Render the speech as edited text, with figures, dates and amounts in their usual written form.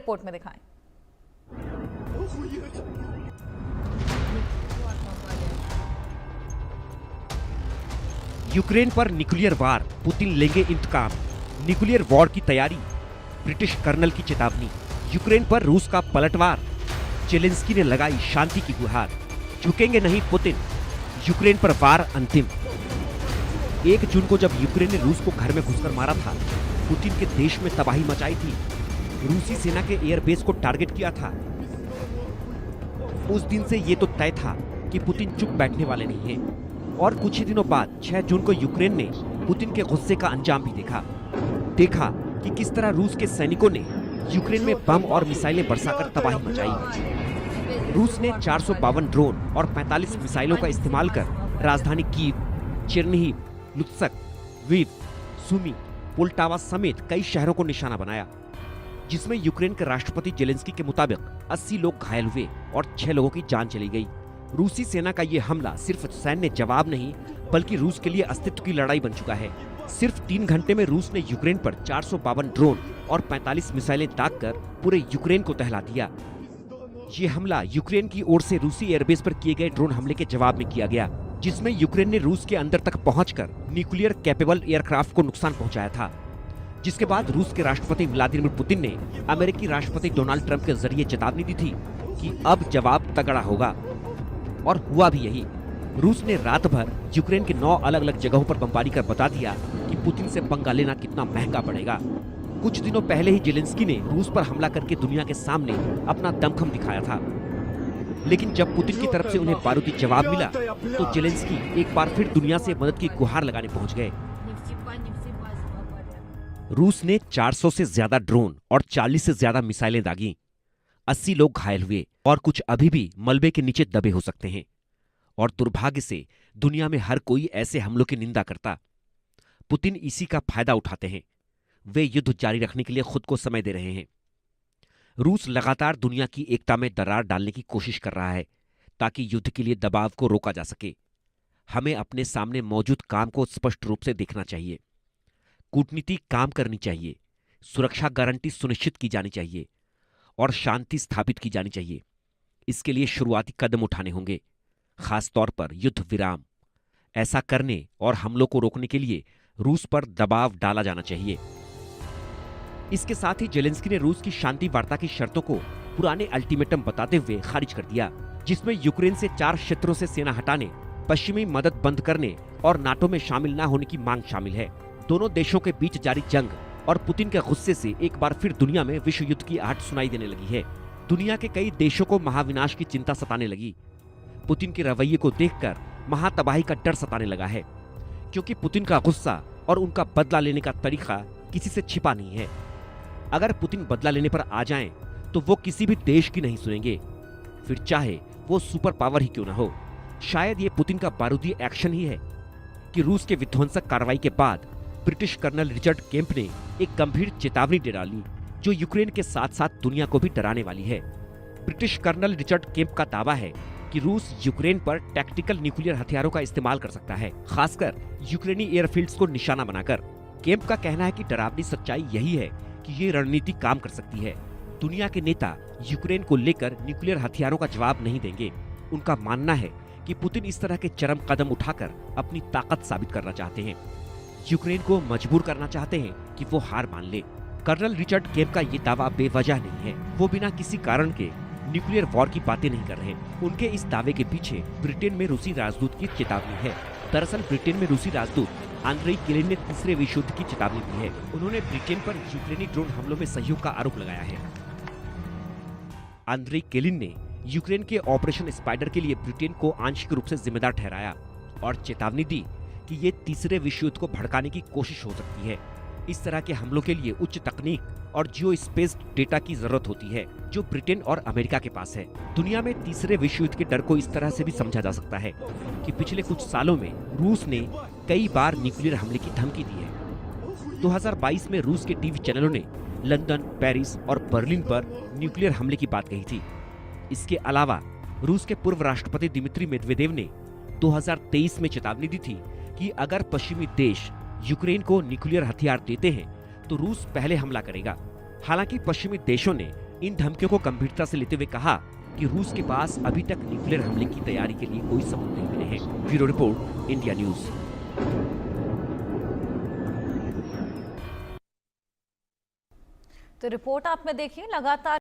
Report में दिखाएं। Ukraine पर न्यूक्लियर वार, पुतिन लेंगे इंतकाम। न्यूक्लियर वॉर की तैयारी, ब्रिटिश कर्नल की चेतावनी। यूक्रेन पर रूस का पलटवार, जेलेंस्की ने लगाई शांति की गुहार। झुकेंगे नहीं पुतिन, यूक्रेन पर वार अंतिम। 1 जून को जब यूक्रेन ने रूस को घर में घुसकर मारा था, पुतिन के देश में तबाही मचाई थी, रूसी सेना के एयरबेस को टारगेट किया था। उस दिन से ये तो तय था कि पुतिन चुप बैठने वाले नहीं हैं। और कुछ ही दिनों बाद 6 जून को यूक्रेन ने पुतिन के गुस्से का अंजाम भी देखा कि किस तरह रूस के सैनिकों ने यूक्रेन में बम और मिसाइलें बरसाकर तबाही मचाई। रूस ने 452 ड्रोन और 45 मिसाइलों का इस्तेमाल कर राजधानी Kyiv, Chernihiv, Lutsk, Lviv, Sumy, Poltava समेत कई शहरों को निशाना बनाया, जिसमें यूक्रेन के राष्ट्रपति जेलेंस्की के मुताबिक 80 लोग घायल हुए और 6 लोगों की जान चली गई। रूसी सेना का ये हमला सिर्फ सैन्य जवाब नहीं, बल्कि रूस के लिए अस्तित्व की लड़ाई बन चुका है। सिर्फ 3 घंटे में रूस ने यूक्रेन पर 452 ड्रोन और 45 मिसाइलें दागकर पूरे यूक्रेन को दहला दिया। ये हमला यूक्रेन की ओर से रूसी एयरबेस पर किए गए ड्रोन हमले के जवाब में किया गया, जिसमें यूक्रेन ने रूस के अंदर तक पहुंचकर न्यूक्लियर कैपेबल एयरक्राफ्ट को नुकसान पहुंचाया था। जिसके बाद रूस के राष्ट्रपति व्लादिमीर पुतिन ने अमेरिकी राष्ट्रपति डोनाल्ड ट्रंप के जरिए चेतावनी दी थी कि अब जवाब तगड़ा होगा, और हुआ भी यही। रूस ने रात भर यूक्रेन के 9 अलग अलग जगहों पर बमबारी कर बता दिया कि पुतिन से पंगा लेना कितना महंगा पड़ेगा। कुछ दिनों पहले ही जेलेंस्की ने रूस पर हमला करके दुनिया के सामने अपना दमखम दिखाया था, लेकिन जब पुतिन की तरफ से उन्हें बारूदी जवाब मिला तो जेलेंस्की एक बार फिर दुनिया से मदद की गुहार लगाने पहुंच गए। रूस ने 400 से ज्यादा ड्रोन और 40 से ज्यादा मिसाइलें दागी। 80 लोग घायल हुए और कुछ अभी भी मलबे के नीचे दबे हो सकते हैं। और दुर्भाग्य से दुनिया में हर कोई ऐसे हमलों की निंदा करता। पुतिन इसी का फायदा उठाते हैं। वे युद्ध जारी रखने के लिए खुद को समय दे रहे हैं। रूस लगातार दुनिया की एकता में दरार डालने की कोशिश कर रहा है ताकि युद्ध के लिए दबाव को रोका जा सके। हमें अपने सामने मौजूद काम को स्पष्ट रूप से देखना चाहिए। कूटनीति काम करनी चाहिए, सुरक्षा गारंटी सुनिश्चित की जानी चाहिए और शांति स्थापित की जानी चाहिए। इसके लिए शुरुआती कदम उठाने होंगे, खास तौर पर युद्ध विराम। ऐसा करने और हमलों को रोकने के लिए रूस पर दबाव डाला जाना चाहिए। इसके साथ ही जेलेंस्की ने रूस की शांति वार्ता की शर्तों को पुराने अल्टीमेटम बताते हुए खारिज कर दिया, जिसमें यूक्रेन से 4 क्षेत्रों से सेना हटाने, पश्चिमी मदद बंद करने और नाटो में शामिल न होने की मांग शामिल है। दोनों देशों के बीच जारी जंग और पुतिन के गुस्से से एक बार फिर दुनिया में विश्व युद्ध की आहट सुनाई देने लगी है। दुनिया के कई देशों को महाविनाश की चिंता सताने लगी। पुतिन के रवैये को देखकर महातबाही का डर सताने लगा है, क्योंकि पुतिन का गुस्सा और उनका बदला लेने का तरीका किसी से छिपा नहीं है। अगर पुतिन बदला लेने पर आ जाएं, तो वो किसी भी देश की नहीं सुनेंगे, फिर चाहे वो सुपर पावर ही क्यों ना हो। शायद ये पुतिन का बारूदी एक्शन ही है कि रूस के विध्वंसक कार्रवाई के बाद ब्रिटिश कर्नल रिचर्ड केम्प ने एक गंभीर चेतावनी दे डाली, जो यूक्रेन के साथ साथ दुनिया को भी डराने वाली है। ब्रिटिश कर्नल रिचर्ड केम्प का दावा है कि रूस यूक्रेन पर टैक्टिकल न्यूक्लियर हथियारों का इस्तेमाल कर सकता है, खासकर यूक्रेनी एयरफील्ड्स को निशाना बनाकर। केम्प का कहना है कि डरावनी सच्चाई यही है कि ये रणनीति काम कर सकती है। दुनिया के नेता यूक्रेन को लेकर न्यूक्लियर हथियारों का जवाब नहीं देंगे। उनका मानना है कि पुतिन इस तरह के चरम कदम उठाकर अपनी ताकत साबित करना चाहते हैं, यूक्रेन को मजबूर करना चाहते हैं कि वो हार मान ले। कर्नल रिचर्ड केम्प का ये दावा बेवजह नहीं है। वो बिना किसी कारण के न्यूक्लियर वॉर की बातें नहीं कर रहे। उनके इस दावे के पीछे ब्रिटेन में रूसी राजदूत की चेतावनी है। दरअसल ब्रिटेन में रूसी राजदूत आंद्रेई केलिन ने तीसरे विश्व युद्ध की चेतावनी दी है। उन्होंने ब्रिटेन पर यूक्रेनी ड्रोन हमलों में सहयोग का आरोप लगाया है। आंद्रेई केलिन ने यूक्रेन के ऑपरेशन स्पाइडर के लिए ब्रिटेन को आंशिक रूप से जिम्मेदार ठहराया और चेतावनी दी कि ये तीसरे विश्व युद्ध को भड़काने की कोशिश हो सकती है। इस तरह के हमलों के लिए उच्च तकनीक और जियो स्पेस डेटा की जरूरत होती है, जो ब्रिटेन और अमेरिका के पास है। दुनिया में तीसरे विश्व युद्ध के डर को इस तरह से भी समझा जा सकता है कि पिछले कुछ सालों में रूस ने कई बार न्यूक्लियर हमले की धमकी दी है। 2022 में रूस के टीवी चैनलों ने लंदन, पेरिस और बर्लिन पर न्यूक्लियर हमले की बात कही थी। इसके अलावा रूस के पूर्व राष्ट्रपति दिमित्री मेदवेदेव ने 2023 में चेतावनी दी थी कि अगर पश्चिमी देश यूक्रेन को न्यूक्लियर हथियार देते हैं तो रूस पहले हमला करेगा। हालांकि पश्चिमी देशों ने इन धमकियों को गंभीरता से लेते हुए कहा कि रूस के पास अभी तक न्यूक्लियर हमले की तैयारी के लिए कोई सबूत नहीं मिले हैं। Bureau report, India news. तो रिपोर्ट आपने देखी, लगातार